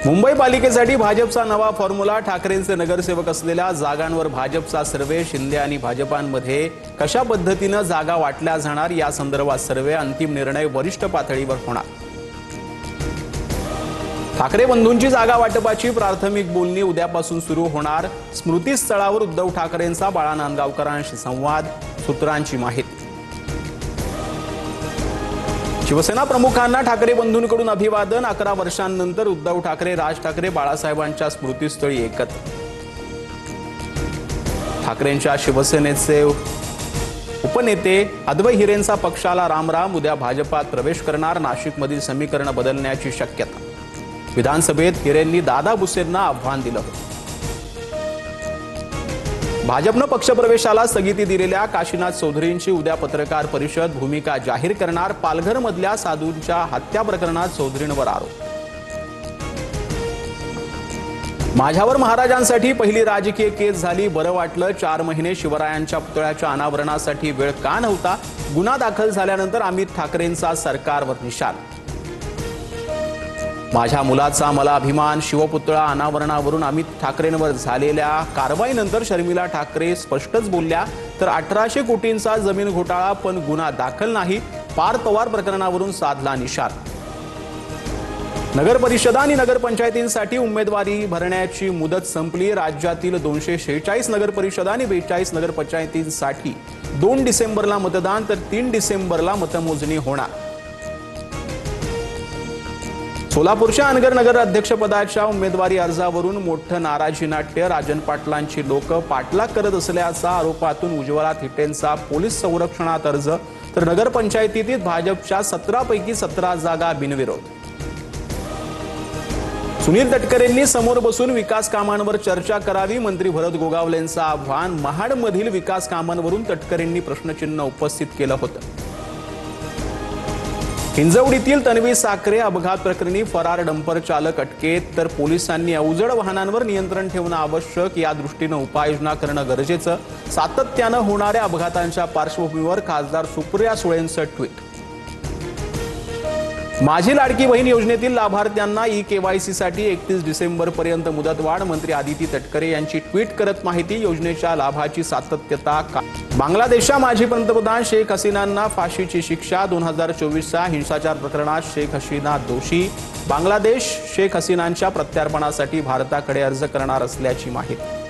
मुंबई पालिकेसाठी भाजपचा नवा फॉर्म्युला। ठाकरेंचे नगरसेवक असलेल्या जागांवर भाजपचा सर्वे। शिंदे आणि भाजपांमध्ये कशा पद्धतीने जागा वाटल्या जाणार या संदर्भात सर्वे। अंतिम निर्णय वरिष्ठ पातळीवर होणार। ठाकरे बंधूंची जागा वाटपाची प्राथमिक बोलणी उद्यापासून सुरू होणार। स्मृतीस्थळावर उद्धव ठाकरेंचा बाळा नांदगावकरांशी संवाद। सूत्रांची माहिती। शिवसेना प्रमुखांना ठाकरे बंधूंकडून अभिवादन। 11 वर्षांनंतर उद्धव ठाकरे, राज ठाकरे बाळासाहेबांच्या स्मृतीस्थळी एकत्र। ठाकरेंच्या शिवसेनेचे उपनेते अद्वै हिरेंचा पक्षाला रामराम। उद्या भाजपात प्रवेश करणार। नाशिकमधील समीकरण बदलण्याची शक्यता। विधानसभेत हिरेंनी दादा भुसेंना आव्हान दिलं। भाजपनं पक्षप्रवेशाला स्थगिती दिलेल्या काशीनाथ चौधरींची उद्या पत्रकार परिषद। भूमिका जाहीर करणार। पालघरमधल्या साधूंच्या हत्या प्रकरणात चौधरींवर आरोप। माझ्यावर महाराजांसाठी पहिली राजकीय केस झाली, बरं वाटलं। 4 महिने शिवरायांच्या पुतळ्याच्या अनावरणासाठी वेळ का नव्हता? गुन्हा दाखल झाल्यानंतर अमित ठाकरेंचा सरकारवर निशाण। माझ्या मुलाचा मला अभिमान। शिवपुतळा अनावरणावरून अमित ठाकरेंवर झालेल्या कारवाईनंतर शर्मिला ठाकरे स्पष्टच बोलल्या। तर 1800 कोटींचा जमीन घोटाळा पण गुन्हा दाखल नाही। पार्थ पवार प्रकरणावरून साधला निशाण। नगरपरिषदा आणि नगरपंचायतींसाठी उमेदवारी भरण्याची मुदत संपली। राज्यातील 246 नगरपरिषदा आणि 42 नगरपंचायतींसाठी 2 डिसेंबरला मतदान तर 3 डिसेंबरला मतमोजणी होणार। सोलापूरच्या अनगर नगर अध्यक्षपदाच्या उमेदवारी अर्जावरून मोठं नाराजी नाट्य। राजन पाटलांची लोक पाठलाग करत असल्याचा आरोपातून उज्ज्वला थिटेंचा पोलीस संरक्षणात अर्ज। तर नगरपंचायतीत भाजपच्या 17 पैकी 17 जागा बिनविरोध। सुनील तटकरेंनी समोर बसून विकास कामांवर चर्चा करावी। मंत्री भरत गोगावलेंचं आव्हान। महाडमधील विकास कामांवरून तटकरेंनी प्रश्नचिन्ह उपस्थित केलं होतं। हिंजवडीतील तन्वी साखरे अपघात प्रकरणी फरार डंपर चालक अटकेत। तर पोलिसांनी अवजड वाहनांवर नियंत्रण ठेवणं आवश्यक, या दृष्टीनं उपाययोजना करणं गरजेचं। सातत्यानं होणाऱ्या अपघातांच्या पार्श्वभूमीवर खासदार सुप्रिया सुळेंचं ट्विट। माझी लाडकी बहीण योजनेतील लाभार्थ्यांना ई-केवायसीसाठी 31 डिसेंबरपर्यंत मुदतवाढ। मंत्री आदिती तटकरे यांची ट्विट करत माहिती। योजनेच्या लाभाची सातत्यता। बांगलादेशच्या माजी पंतप्रधान शेख हसीनांना फाशीची शिक्षा। 2024च्या हिंसाचार प्रकरणात शेख हसीना दोषी। बांगलादेश शेख हसीनांच्या प्रत्यार्पणासाठी भारताकडे अर्ज करणार असल्याची माहिती।